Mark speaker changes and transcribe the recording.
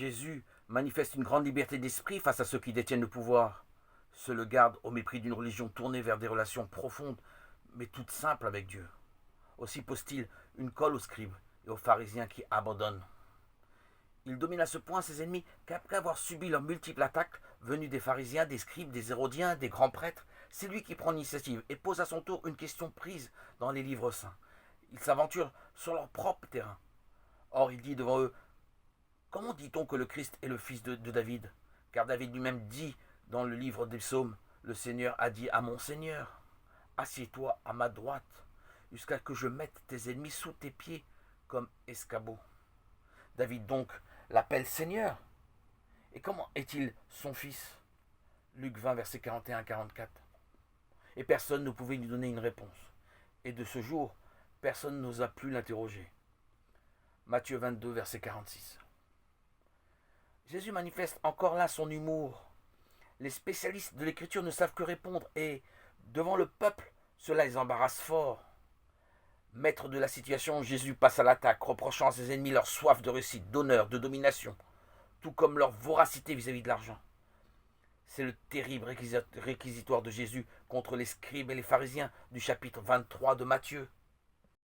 Speaker 1: Jésus manifeste une grande liberté d'esprit face à ceux qui détiennent le pouvoir, se le gardent au mépris d'une religion tournée vers des relations profondes, mais toutes simples avec Dieu. Aussi pose-t-il une colle aux scribes et aux pharisiens qui abandonnent. Il domine à ce point ses ennemis qu'après avoir subi leurs multiples attaques, venues des pharisiens, des scribes, des hérodiens, des grands prêtres, c'est lui qui prend l'initiative et pose à son tour une question prise dans les livres saints. Il s'aventure sur leur propre terrain. Or, il dit devant eux: comment dit-on que le Christ est le fils de David? Car David lui-même dit dans le livre des psaumes: le Seigneur a dit à mon Seigneur: assieds-toi à ma droite, jusqu'à ce que je mette tes ennemis sous tes pieds comme escabeaux. David donc l'appelle Seigneur. Et comment est-il son fils? Luc 20, versets 41-44. Et personne ne pouvait lui donner une réponse. Et de ce jour, personne n'osa plus l'interroger. Matthieu 22, verset 46. Jésus manifeste encore là son humour. Les spécialistes de l'écriture ne savent que répondre et, devant le peuple, cela les embarrasse fort. Maître de la situation, Jésus passe à l'attaque, reprochant à ses ennemis leur soif de réussite, d'honneur, de domination, tout comme leur voracité vis-à-vis de l'argent. C'est le terrible réquisitoire de Jésus contre les scribes et les pharisiens du chapitre 23 de Matthieu.